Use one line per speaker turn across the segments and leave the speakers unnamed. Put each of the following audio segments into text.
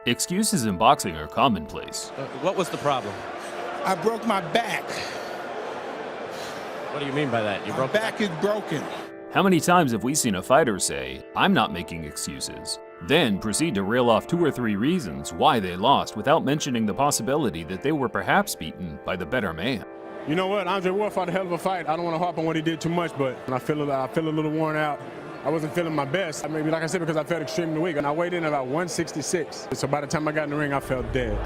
Excuses in boxing are commonplace.
What was the problem?
I broke my back.
What do you mean by that?
My back is broken.
How many times have we seen a fighter say, "I'm not making excuses," then proceed to reel off 2 or 3 reasons why they lost without mentioning the possibility that they were perhaps beaten by the better man?
You know what? Andre Ward fought a hell of a fight. I don't want to harp on what he did too much, but I feel a little worn out. I wasn't feeling my best. Maybe, like I said, because I felt extremely weak. And I weighed in about 166. So by the time I got in the ring, I felt dead.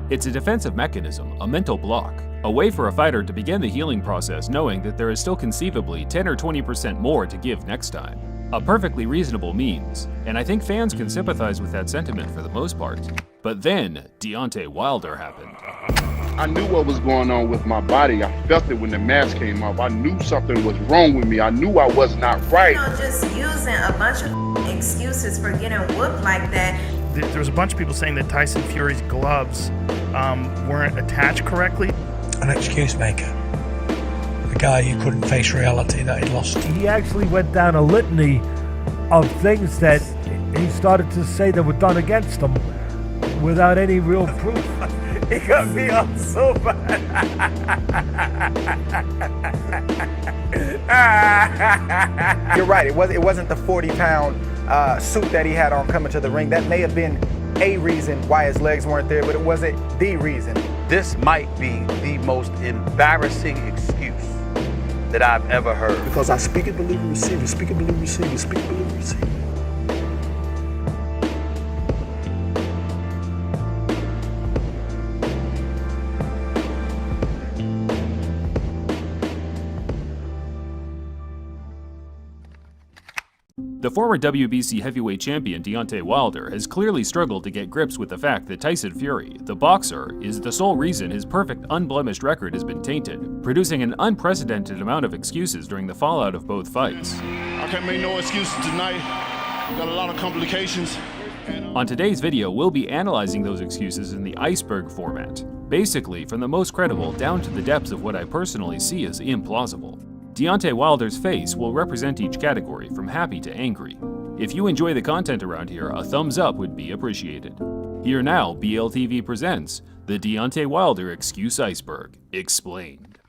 It's a defensive mechanism, a mental block, a way for a fighter to begin the healing process knowing that there is still conceivably 10 or 20% more to give next time. A perfectly reasonable means, and I think fans can sympathize with that sentiment for the most part. But then, Deontay Wilder happened.
I knew what was going on with my body. I felt it when the mask came off. I knew something was wrong with me. I knew I was not right.
Just using a bunch of excuses for getting whooped like that.
There was a bunch of people saying that Tyson Fury's gloves weren't attached correctly.
An excuse maker. A guy who couldn't face reality that he lost.
He actually went down a litany of things that he started to say that were done against him without any real proof.
He got me on so bad.
You're right. It wasn't the 40-pound suit that he had on coming to the ring. That may have been a reason why his legs weren't there, but it wasn't the reason.
This might be the most embarrassing excuse that I've ever heard.
Because I speak it, believe it, receive it. Speak it, believe it, receive it. Speak it, believe it, receive it.
The former WBC heavyweight champion Deontay Wilder has clearly struggled to get grips with the fact that Tyson Fury, the boxer, is the sole reason his perfect, unblemished record has been tainted, producing an unprecedented amount of excuses during the fallout of both fights.
I can't make no excuses tonight. Got a lot of complications.
On today's video, we'll be analyzing those excuses in the iceberg format, basically from the most credible down to the depths of what I personally see as implausible. Deontay Wilder's face will represent each category from happy to angry. If you enjoy the content around here, a thumbs up would be appreciated. Here now, BLTV presents the Deontay Wilder Excuse Iceberg, Explained.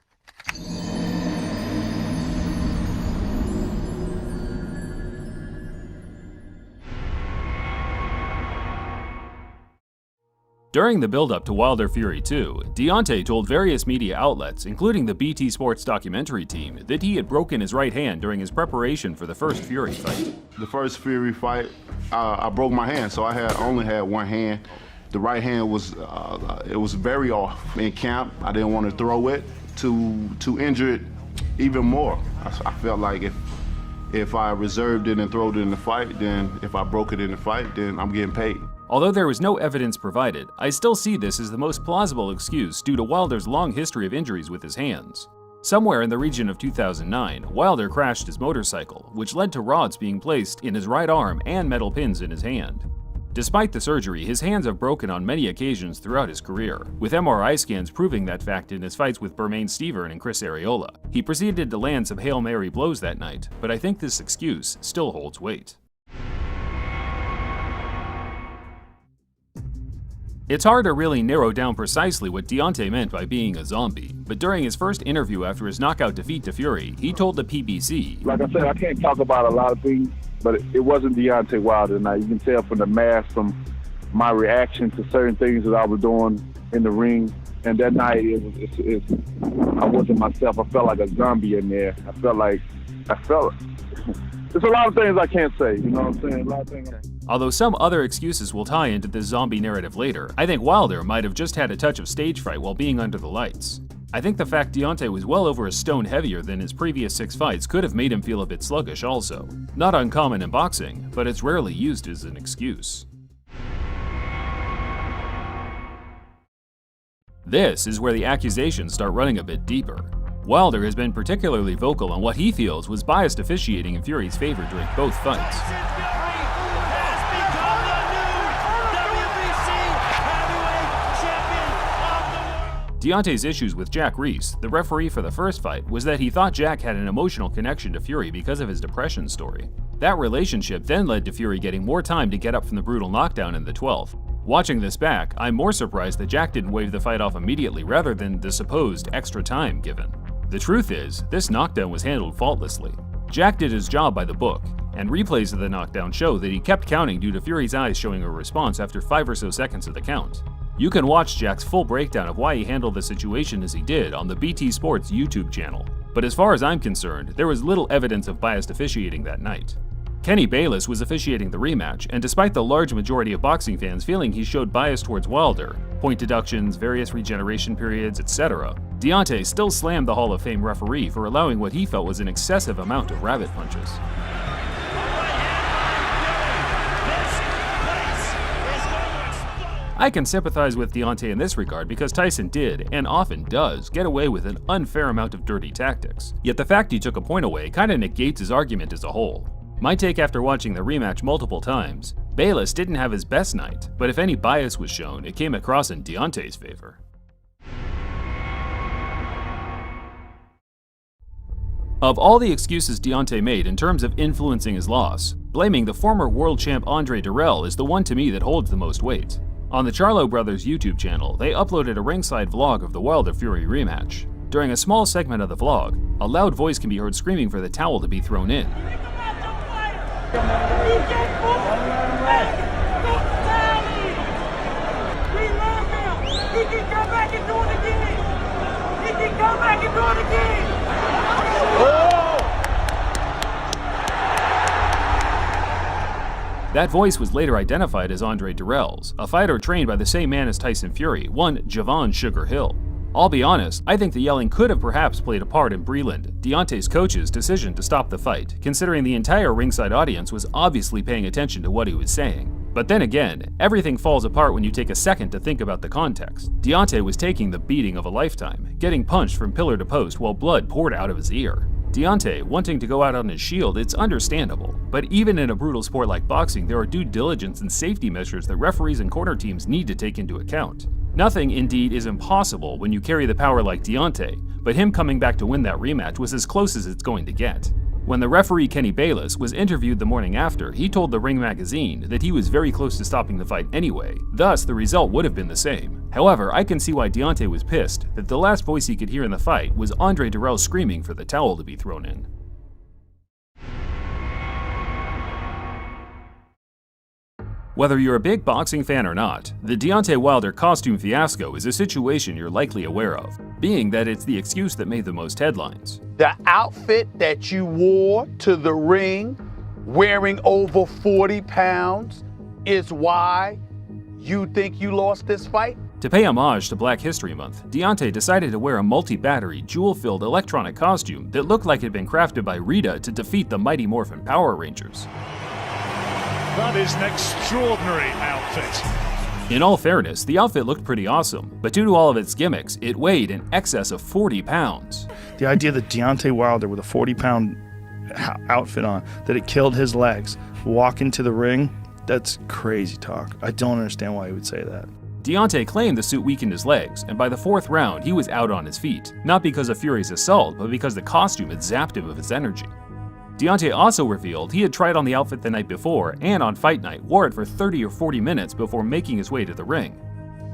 During the build-up to Wilder Fury 2, Deontay told various media outlets, including the BT Sports documentary team, that he had broken his right hand during his preparation for the first Fury fight.
The first Fury fight, I broke my hand, so I only had one hand. The right hand was very off in camp. I didn't want to throw it to injure it even more. I felt like if I reserved it and threw it in the fight, then if I broke it in the fight, then I'm getting paid.
Although there was no evidence provided, I still see this as the most plausible excuse due to Wilder's long history of injuries with his hands. Somewhere in the region of 2009, Wilder crashed his motorcycle, which led to rods being placed in his right arm and metal pins in his hand. Despite the surgery, his hands have broken on many occasions throughout his career, with MRI scans proving that fact in his fights with Bermane Stiverne and Chris Arreola. He proceeded to land some Hail Mary blows that night, but I think this excuse still holds weight. It's hard to really narrow down precisely what Deontay meant by being a zombie, but during his first interview after his knockout defeat to Fury, he told the PBC,
"Like I said, I can't talk about a lot of things, but it wasn't Deontay Wilder tonight. You can tell from the mask, from my reaction to certain things that I was doing in the ring. And that night, I wasn't myself. I felt like a zombie in there. I felt there's a lot of things I can't say, you know what I'm saying? A lot of things.
Although some other excuses will tie into this zombie narrative later, I think Wilder might have just had a touch of stage fright while being under the lights. I think the fact Deontay was well over a stone heavier than his previous 6 fights could have made him feel a bit sluggish also. Not uncommon in boxing, but it's rarely used as an excuse. This is where the accusations start running a bit deeper. Wilder has been particularly vocal on what he feels was biased officiating in Fury's favor during both fights. Deontay's issues with Jack Reese, the referee for the first fight, was that he thought Jack had an emotional connection to Fury because of his depression story. That relationship then led to Fury getting more time to get up from the brutal knockdown in the 12th. Watching this back, I'm more surprised that Jack didn't wave the fight off immediately rather than the supposed extra time given. The truth is, this knockdown was handled faultlessly. Jack did his job by the book, and replays of the knockdown show that he kept counting due to Fury's eyes showing a response after 5 or so seconds of the count. You can watch Jack's full breakdown of why he handled the situation as he did on the BT Sports YouTube channel, but as far as I'm concerned, there was little evidence of biased officiating that night. Kenny Bayless was officiating the rematch, and despite the large majority of boxing fans feeling he showed bias towards Wilder, point deductions, various regeneration periods, etc., Deontay still slammed the Hall of Fame referee for allowing what he felt was an excessive amount of rabbit punches. I can sympathize with Deontay in this regard because Tyson did, and often does, get away with an unfair amount of dirty tactics. Yet the fact he took a point away kinda negates his argument as a whole. My take after watching the rematch multiple times, Bayless didn't have his best night, but if any bias was shown, it came across in Deontay's favor. Of all the excuses Deontay made in terms of influencing his loss, blaming the former world champ Andre Dirrell is the one to me that holds the most weight. On the Charlo Brothers YouTube channel, they uploaded a ringside vlog of the Wilder-Fury rematch. During a small segment of the vlog, a loud voice can be heard screaming for the towel to be thrown in. That voice was later identified as Andre Dirrell's, a fighter trained by the same man as Tyson Fury, one Javon Sugar Hill. I'll be honest, I think the yelling could have perhaps played a part in Breland, Deontay's coach's decision to stop the fight, considering the entire ringside audience was obviously paying attention to what he was saying. But then again, everything falls apart when you take a second to think about the context. Deontay was taking the beating of a lifetime, getting punched from pillar to post while blood poured out of his ear. Deontay wanting to go out on his shield, it's understandable, but even in a brutal sport like boxing, there are due diligence and safety measures that referees and corner teams need to take into account. Nothing, indeed, is impossible when you carry the power like Deontay, but him coming back to win that rematch was as close as it's going to get. When the referee Kenny Bayless was interviewed the morning after, he told the Ring magazine that he was very close to stopping the fight anyway, thus the result would have been the same. However, I can see why Deontay was pissed that the last voice he could hear in the fight was Andre Dirrell screaming for the towel to be thrown in. Whether you're a big boxing fan or not, the Deontay Wilder costume fiasco is a situation you're likely aware of, being that it's the excuse that made the most headlines.
The outfit that you wore to the ring, wearing over 40 pounds, is why you think you lost this fight?
To pay homage to Black History Month, Deontay decided to wear a multi-battery, jewel-filled electronic costume that looked like it had been crafted by Rita to defeat the Mighty Morphin Power Rangers.
That is an extraordinary outfit.
In all fairness, the outfit looked pretty awesome, but due to all of its gimmicks, it weighed in excess of 40 pounds.
The idea that Deontay Wilder with a 40-pound outfit on, that it killed his legs, walk into the ring, that's crazy talk. I don't understand why he would say that.
Deontay claimed the suit weakened his legs, and by the 4th round, he was out on his feet, not because of Fury's assault, but because the costume had zapped him of its energy. Deontay also revealed he had tried on the outfit the night before and on fight night wore it for 30 or 40 minutes before making his way to the ring.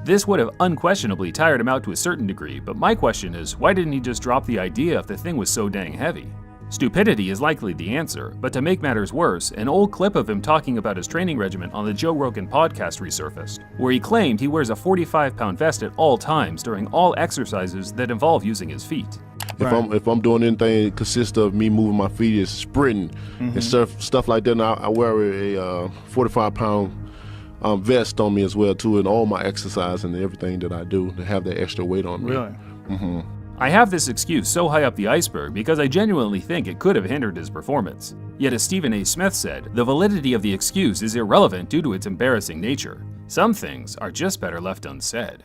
This would have unquestionably tired him out to a certain degree, but my question is, why didn't he just drop the idea if the thing was so dang heavy? Stupidity is likely the answer, but to make matters worse, an old clip of him talking about his training regimen on the Joe Rogan podcast resurfaced, where he claimed he wears a 45-pound vest at all times during all exercises that involve using his feet.
If I'm doing anything that consists of me moving my feet, is sprinting and stuff like that. And I wear a 45-pound vest on me as well too, in all my exercise and everything that I do to have that extra weight on me.
Really?
I have this excuse so high up the iceberg because I genuinely think it could have hindered his performance. Yet as Stephen A. Smith said, the validity of the excuse is irrelevant due to its embarrassing nature. Some things are just better left unsaid.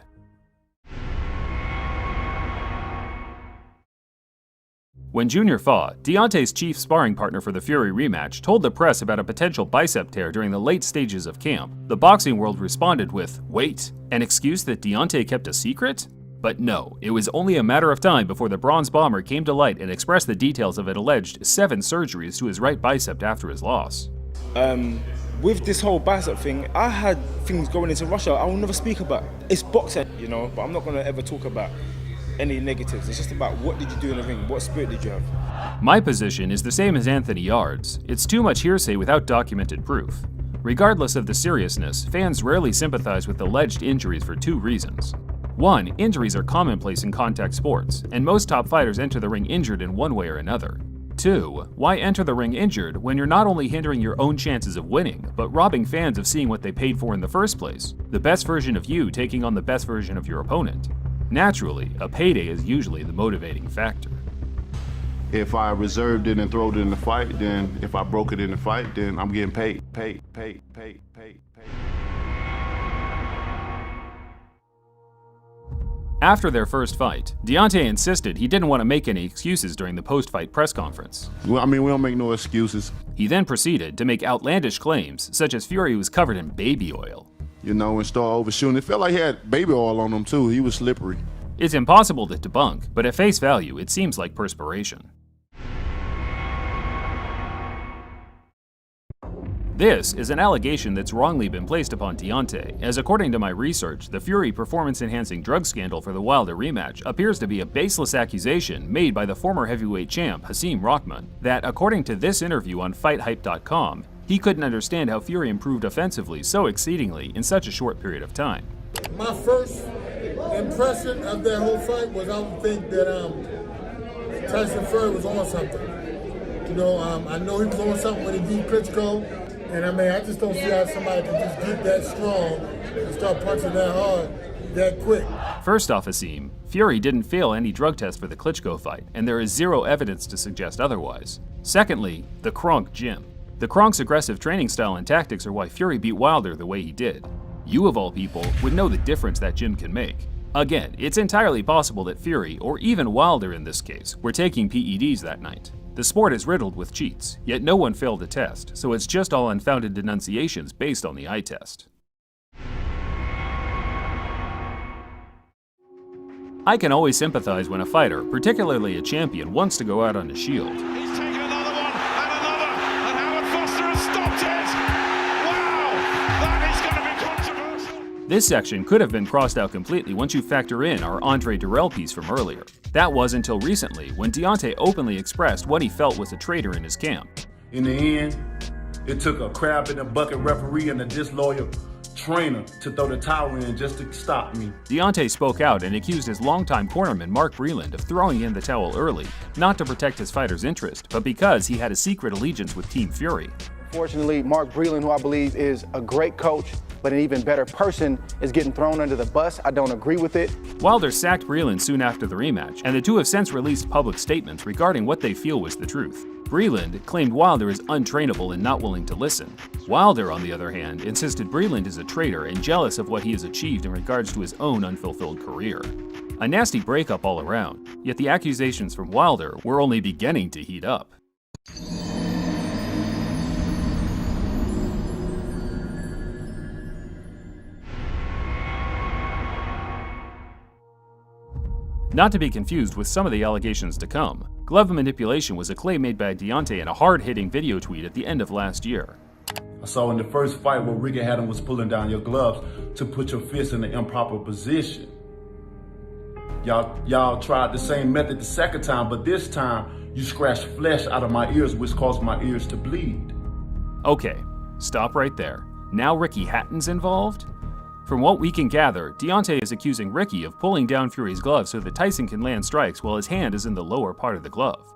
When Junior fought, Deontay's chief sparring partner for the Fury rematch told the press about a potential bicep tear during the late stages of camp. The boxing world responded with, "Wait, an excuse that Deontay kept a secret?" But no, it was only a matter of time before the Bronze Bomber came to light and expressed the details of an alleged 7 surgeries to his right bicep after his loss.
With this whole bicep thing, I had things going into Russia I will never speak about. It's boxing, you know, but I'm not going to ever talk about any negatives. It's just about what did you do in the ring, what spirit did you have.
My position is the same as Anthony Yard's. It's too much hearsay without documented proof. Regardless of the seriousness, fans rarely sympathize with alleged injuries for two reasons. One, injuries are commonplace in contact sports, and most top fighters enter the ring injured in one way or another. Two, why enter the ring injured when you're not only hindering your own chances of winning, but robbing fans of seeing what they paid for in the first place, the best version of you taking on the best version of your opponent. Naturally, a payday is usually the motivating factor.
If I reserved it and throwed it in the fight, then if I broke it in the fight, then I'm getting paid.
After their first fight, Deontay insisted he didn't want to make any excuses during the post-fight press conference.
Well, I mean, we don't make no excuses.
He then proceeded to make outlandish claims, such as Fury was covered in baby oil.
You know, and start overshooting. It felt like he had baby oil on him too. He was slippery.
It's impossible to debunk, but at face value, it seems like perspiration. This is an allegation that's wrongly been placed upon Deontay, as according to my research, the Fury performance-enhancing drug scandal for the Wilder rematch appears to be a baseless accusation made by the former heavyweight champ Hasim Rahman that, according to this interview on FightHype.com, he couldn't understand how Fury improved offensively so exceedingly in such a short period of time.
My first impression of that whole fight was I would think that Tyson Fury was on something. You know, I know he was on something when he beat Klitschko. And I mean, I just don't see how somebody can just get that strong and start punching that hard that quick.
First off, Hasim, Fury didn't fail any drug test for the Klitschko fight, and there is zero evidence to suggest otherwise. Secondly, the Kronk gym. The Kronk's aggressive training style and tactics are why Fury beat Wilder the way he did. You, of all people, would know the difference that gym can make. Again, it's entirely possible that Fury, or even Wilder in this case, were taking PEDs that night. The sport is riddled with cheats, yet no one failed a test, so it's just all unfounded denunciations based on the eye test. I can always sympathize when a fighter, particularly a champion, wants to go out on a shield.
He's taken another one, and Howard Foster has stopped it! Wow! That is going to be controversial!
This section could have been crossed out completely once you factor in our Andre Durrell piece from earlier. That was until recently, when Deontay openly expressed what he felt was a traitor in his camp.
In the end, it took a crab in a bucket referee and a disloyal trainer to throw the towel in just to stop me.
Deontay spoke out and accused his longtime cornerman Mark Breland of throwing in the towel early, not to protect his fighter's interest, but because he had a secret allegiance with Team Fury.
Fortunately, Mark Breland, who I believe is a great coach, but an even better person, is getting thrown under the bus. I don't agree with it.
Wilder sacked Breland soon after the rematch, and the two have since released public statements regarding what they feel was the truth. Breland claimed Wilder is untrainable and not willing to listen. Wilder, on the other hand, insisted Breland is a traitor and jealous of what he has achieved in regards to his own unfulfilled career. A nasty breakup all around, yet the accusations from Wilder were only beginning to heat up. Not to be confused with some of the allegations to come. Glove manipulation was a claim made by Deontay in a hard-hitting video tweet at the end of last year.
I saw in the first fight where Ricky Hatton was pulling down your gloves to put your fist in the improper position. Y'all tried the same method the second time, but this time you scratched flesh out of my ears, which caused my ears to bleed.
Okay, stop right there. Now Ricky Hatton's involved? From what we can gather, Deontay is accusing Ricky of pulling down Fury's glove so that Tyson can land strikes while his hand is in the lower part of the glove.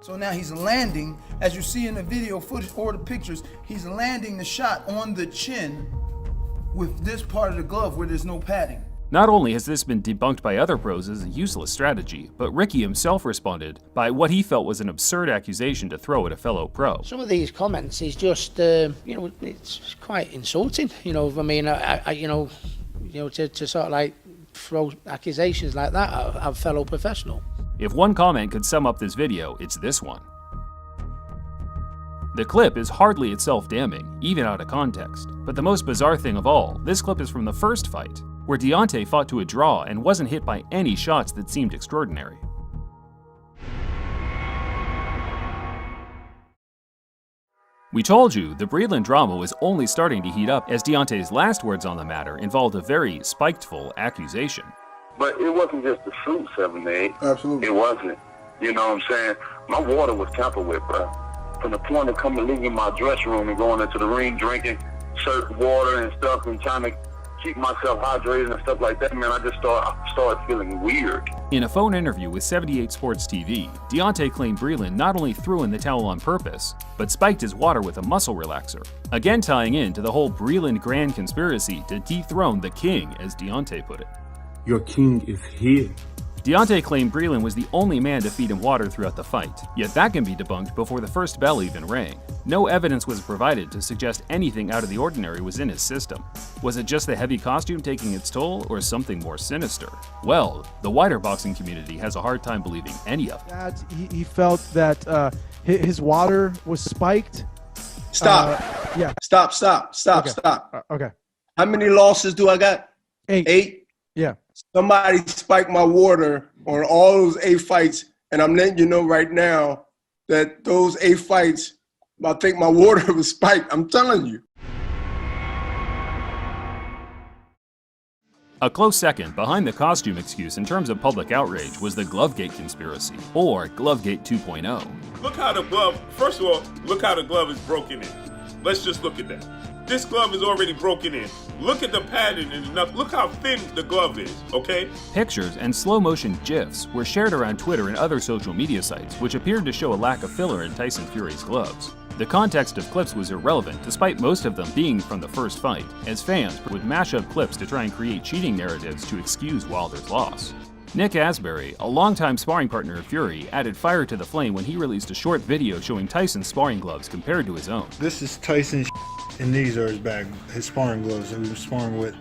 So now he's landing, as you see in the video footage or the pictures, he's landing the shot on the chin with this part of the glove where there's no padding.
Not only has this been debunked by other pros as a useless strategy, but Ricky himself responded by what he felt was an absurd accusation to throw at a fellow pro.
Some of these comments is just, it's quite insulting. I mean, to sort of like throw accusations like that at a fellow professional.
If one comment could sum up this video, it's this one. The clip is hardly itself damning, even out of context. But the most bizarre thing of all, this clip is from the first fight, where Deontay fought to a draw and wasn't hit by any shots that seemed extraordinary. We told you the Breland drama was only starting to heat up as Deontay's last words on the matter involved a very spikeful accusation.
But it wasn't just the fruit 7 to 8.
Absolutely.
It wasn't. You know what I'm saying? My water was tampered with, bro. From the point of coming leaving my dressing room and going into the ring, drinking certain water and stuff and trying to keep myself hydrated and stuff like that, man, I just started feeling weird.
In a phone interview with 78 Sports TV, Deontay claimed Breland not only threw in the towel on purpose, but spiked his water with a muscle relaxer, again tying in to the whole Breland grand conspiracy to dethrone the king, as Deontay put it.
Your king is here.
Deontay claimed Breland was the only man to feed him water throughout the fight, yet that can be debunked before the first bell even rang. No evidence was provided to suggest anything out of the ordinary was in his system. Was it just the heavy costume taking its toll, or something more sinister? Well, the wider boxing community has a hard time believing any of it.
He felt that his water was spiked.
Stop.
Yeah.
Stop.
Okay.
Stop.
Okay.
How many losses do I got?
8.
8?
Yeah.
Somebody spiked my water on all those 8 fights, and I'm letting you know right now that those 8 fights, I think my water was spiked. I'm telling you.
A close second behind the costume excuse in terms of public outrage was the Glovegate conspiracy, or Glovegate 2.0.
Look how the glove, first of all, look how the glove is broken in. Let's just look at that. This glove is already broken in. Look at the pattern and look how thin the glove is, okay?
Pictures and slow-motion GIFs were shared around Twitter and other social media sites, which appeared to show a lack of filler in Tyson Fury's gloves. The context of clips was irrelevant, despite most of them being from the first fight, as fans would mash up clips to try and create cheating narratives to excuse Wilder's loss. Nick Asbury, a longtime sparring partner of Fury, added fire to the flame when he released a short video showing Tyson's sparring gloves compared to his own.
This is Tyson's and these are his sparring gloves that we were sparring with.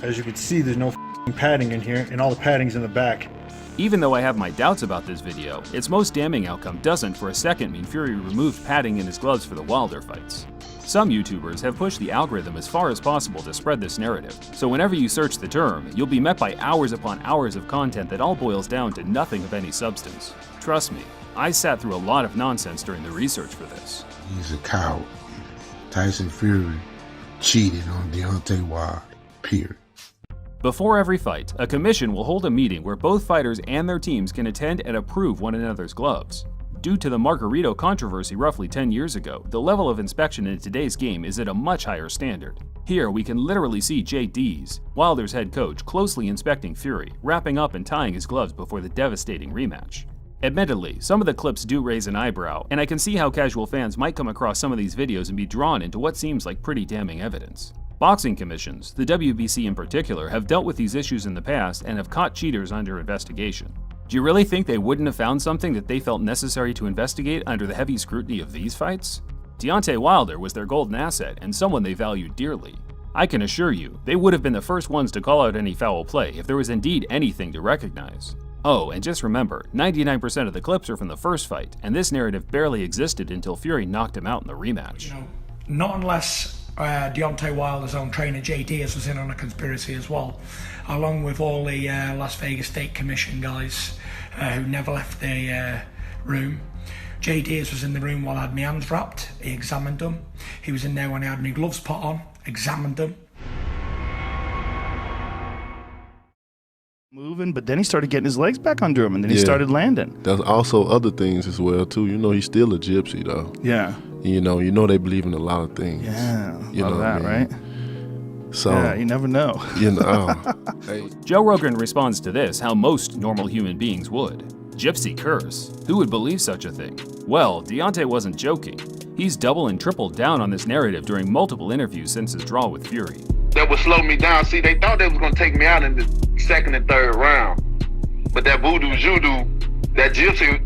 As you can see, there's no padding in here, and all the padding's in the back.
Even though I have my doubts about this video, its most damning outcome doesn't for a second mean Fury removed padding in his gloves for the Wilder fights. Some YouTubers have pushed the algorithm as far as possible to spread this narrative, so whenever you search the term, you'll be met by hours upon hours of content that all boils down to nothing of any substance. Trust me, I sat through a lot of nonsense during the research for this.
He's a coward. Tyson Fury cheated on Deontay Wilder, period.
Before every fight, a commission will hold a meeting where both fighters and their teams can attend and approve one another's gloves. Due to the Margarito controversy roughly 10 years ago, the level of inspection in today's game is at a much higher standard. Here, we can literally see Jay Dees, Wilder's head coach, closely inspecting Fury, wrapping up and tying his gloves before the devastating rematch. Admittedly, some of the clips do raise an eyebrow, and I can see how casual fans might come across some of these videos and be drawn into what seems like pretty damning evidence. Boxing commissions, the WBC in particular, have dealt with these issues in the past and have caught cheaters under investigation. Do you really think they wouldn't have found something that they felt necessary to investigate under the heavy scrutiny of these fights? Deontay Wilder was their golden asset and someone they valued dearly. I can assure you, they would have been the first ones to call out any foul play if there was indeed anything to recognize. Oh, and just remember, 99% of the clips are from the first fight, and this narrative barely existed until Fury knocked him out in the rematch.
You know, not unless Deontay Wilder's own trainer Jay Dees was in on a conspiracy as well, along with all the Las Vegas State Commission guys who never left the room. Jay Dees was in the room while I had my hands wrapped. He examined them. He was in there when I had my gloves put on, examined them.
Moving, but then he started getting his legs back under him, and then he started landing.
There's also other things as well too. You know, he's still a gypsy though.
Yeah.
You know they believe in a lot of things.
Yeah,
you know
that, right?
So
yeah, you never know.
You know. Hey.
Joe Rogan responds to this how most normal human beings would. Gypsy curse? Who would believe such a thing? Well, Deontay wasn't joking. He's double and tripled down on this narrative during multiple interviews since his draw with Fury.
That would slow me down. See, they thought they was gonna take me out in the 2nd and 3rd round. But that voodoo judo, that gypsy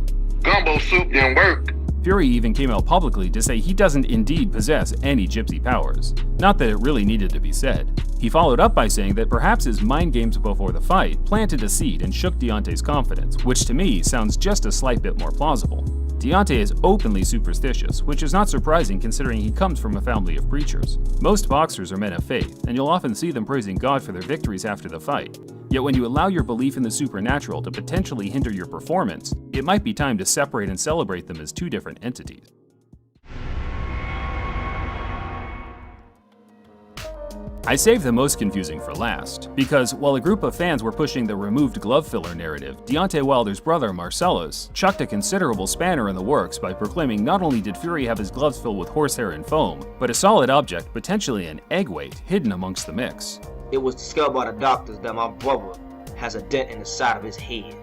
gumbo soup didn't work.
Fury even came out publicly to say he doesn't indeed possess any gypsy powers. Not that it really needed to be said. He followed up by saying that perhaps his mind games before the fight planted a seed and shook Deontay's confidence, which to me sounds just a slight bit more plausible. Deontay is openly superstitious, which is not surprising considering he comes from a family of preachers. Most boxers are men of faith, and you'll often see them praising God for their victories after the fight. Yet when you allow your belief in the supernatural to potentially hinder your performance, it might be time to separate and celebrate them as two different entities. I saved the most confusing for last, because while a group of fans were pushing the removed glove filler narrative, Deontay Wilder's brother Marcellus chucked a considerable spanner in the works by proclaiming not only did Fury have his gloves filled with horsehair and foam, but a solid object, potentially an egg weight, hidden amongst the mix.
It was discovered by the doctors that my brother has a dent in the side of his head,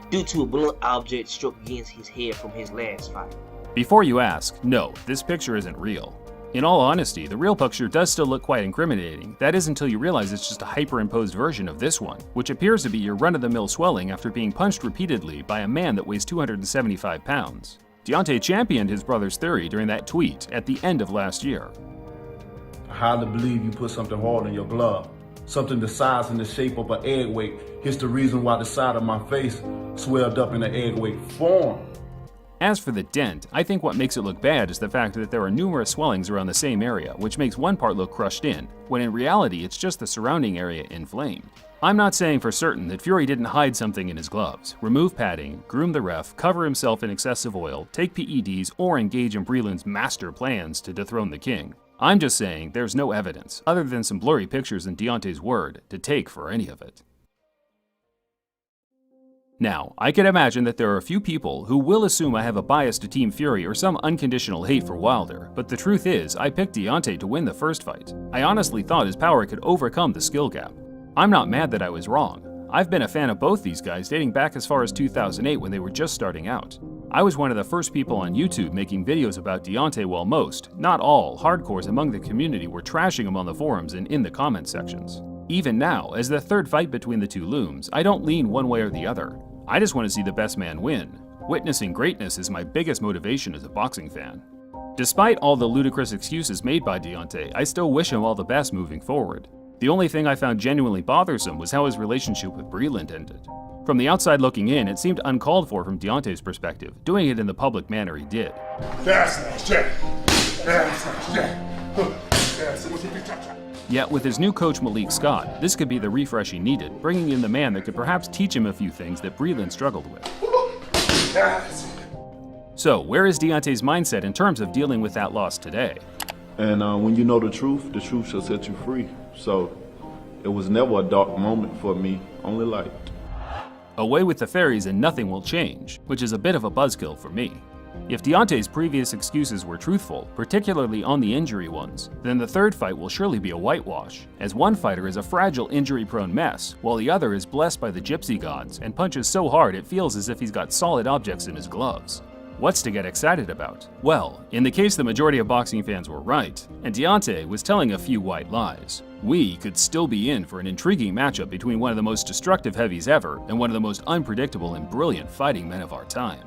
due to a blunt object struck against his head from his last fight.
Before you ask, no, this picture isn't real. In all honesty, the real picture does still look quite incriminating. That is until you realize it's just a hyperimposed version of this one, which appears to be your run-of-the-mill swelling after being punched repeatedly by a man that weighs 275 pounds. Deontay championed his brother's theory during that tweet at the end of last year.
I highly believe you put something hard in your glove. Something the size and the shape of an egg weight. Here's the reason why the side of my face swelled up in an egg weight form.
As for the dent, I think what makes it look bad is the fact that there are numerous swellings around the same area, which makes one part look crushed in, when in reality it's just the surrounding area inflamed. I'm not saying for certain that Fury didn't hide something in his gloves, remove padding, groom the ref, cover himself in excessive oil, take PEDs, or engage in Breland's master plans to dethrone the king. I'm just saying there's no evidence, other than some blurry pictures and Deontay's word, to take for any of it. Now, I can imagine that there are a few people who will assume I have a bias to Team Fury or some unconditional hate for Wilder, but the truth is, I picked Deontay to win the first fight. I honestly thought his power could overcome the skill gap. I'm not mad that I was wrong. I've been a fan of both these guys dating back as far as 2008 when they were just starting out. I was one of the first people on YouTube making videos about Deontay while most, not all, hardcores among the community were trashing him on the forums and in the comment sections. Even now, as the third fight between the two looms, I don't lean one way or the other. I just want to see the best man win. Witnessing greatness is my biggest motivation as a boxing fan. Despite all the ludicrous excuses made by Deontay, I still wish him all the best moving forward. The only thing I found genuinely bothersome was how his relationship with Breland ended. From the outside looking in, it seemed uncalled for from Deontay's perspective, doing it in the public manner he did. Yet with his new coach Malik Scott, this could be the refresh he needed, bringing in the man that could perhaps teach him a few things that Breland struggled with. So, where is Deontay's mindset in terms of dealing with that loss today?
And when you know the truth shall set you free. So, it was never a dark moment for me, only light.
Away with the fairies and nothing will change, which is a bit of a buzzkill for me. If Deontay's previous excuses were truthful, particularly on the injury ones, then the third fight will surely be a whitewash, as one fighter is a fragile, injury-prone mess, while the other is blessed by the gypsy gods and punches so hard it feels as if he's got solid objects in his gloves. What's to get excited about? Well, in the case the majority of boxing fans were right, and Deontay was telling a few white lies, we could still be in for an intriguing matchup between one of the most destructive heavies ever and one of the most unpredictable and brilliant fighting men of our time.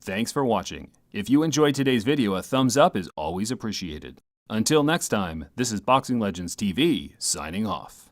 Thanks for watching. If you enjoyed today's video, a thumbs up is always appreciated. Until next time, this is Boxing Legends TV, signing off.